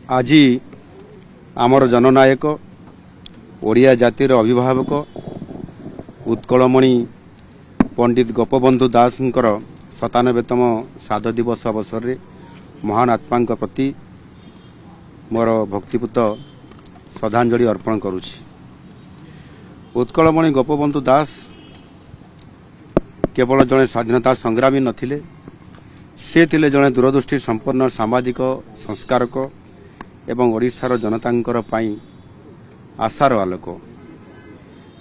आज आमर जननायक ओडिया जातिर अभिभावक उत्कलमणि पंडित गोपबंधु दास 97तम श्राद्ध दिवस अवसर में महान आत्मा प्रति मोर भक्तिपूत श्रद्धांजलि अर्पण करुछि। उत्कलमणि गोपबंधु दास केवल जड़े स्वाधीनता संग्रामी नथिले, से थिले जड़े दूरदृष्टि संपन्न सामाजिक संस्कारक एवं ओडिशार जनतांकर पाई आशार आलोक।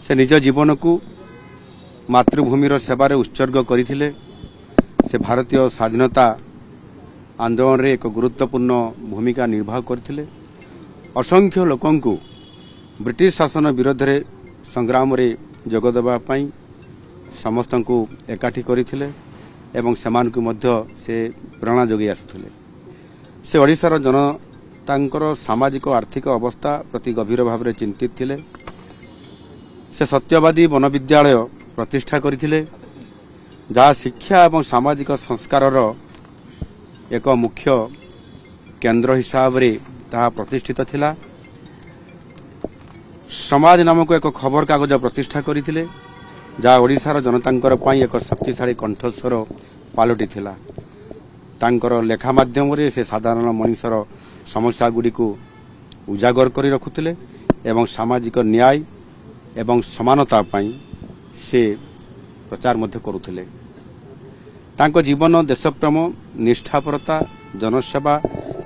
से निज जीवन को मातृभूमिर सेवारे उत्सर्ग करथिले। से भारतीय स्वाधीनता आंदोलन रे एक गुरुत्वपूर्ण भूमिका निर्वाह करथिले। असंख्य लोकंकु ब्रिटिश शासन विरोध रे संग्राम रे जोग देबा पई समस्तंकु एकाठी करथिले एवं समान को मध्य से प्रेरणा जोगी आसुथिले। से ओडिशार जनतांकर सामाजिक आर्थिक अवस्था प्रति गभीर भाव में चिंतित थिले। से सत्यवादी वन विद्यालय प्रतिष्ठा करथिले, जहाँ शिक्षा एवं सामाजिक संस्कारर एक मुख्य केंद्र हिसाब रे ताहा प्रतिष्ठित थिला। समाज नामक एक खबर कागज प्रतिष्ठा करथिले, जहाँ ओडिशार जनतांकर पई एक शक्तिशाली कंठस्वर पालटी थिला। तांकर लेखा माध्यम रे से साधारण मनुष्यर समस्या गुडी को उजागर करी रखुथिले एवं सामाजिक न्याय एवं समानता पई से प्रचार मध्य करुथिले। तांको जीवन देशप्रेम, निष्ठापरता, जनसेवा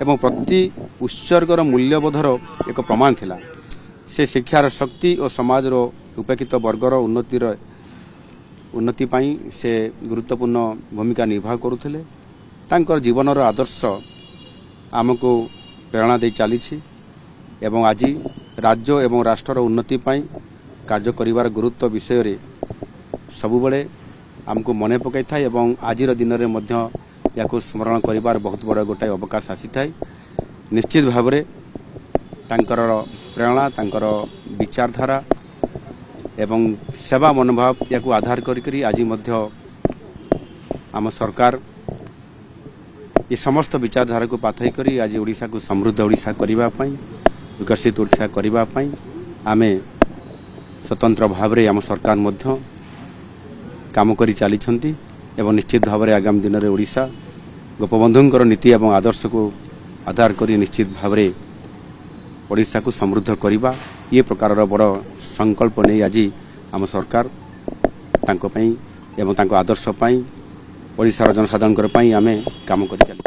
एवं प्रति उत्सर्गर मूल्यबोधर एक प्रमाण थिला। से शिक्षार शक्ति और समाजर उपेक्षित वर्गर उन्नति पाई से गुरुत्वपूर्ण भूमिका निर्वाह करुथिले। तांकर जीवनर आदर्श आमको प्रेरणा दे चली एवं आज राज्य एवं राष्ट्र उन्नति पाई कार्य करिवार गुरुत्व विषय रे सबुबले आमको मने पकई था एवं आज दिन में मध्य याको स्मरण करिवार बहुत बड़ गोटाए अवकाश आसी थाए। निश्चित भाव में तांकर प्रेरणा, तांकर विचारधारा एवं सेवा मनोभाव याको आधार करी आज मध्य आम सरकार ये समस्त विचारधारा को पाथई करी आज ओडिशा को समृद्ध ओडिशा करिबा पई, विकसित ओडिशा करिबा पई आमे स्वतंत्र भाव रे आम सरकार मध्य काम करी चली एवं निश्चित भाव में आगामी दिन में ओडिशा गोपबंधुंकर नीति एवं आदर्श को आधार करी निश्चित भाव में ओडिशा को समृद्ध करिबा ये प्रकार बड़ संकल्प नहीं आज आम सरकार तांको पई एवं तांको आदर्श पई ओडिशार जनसाधारण पई आमे काम करी चली।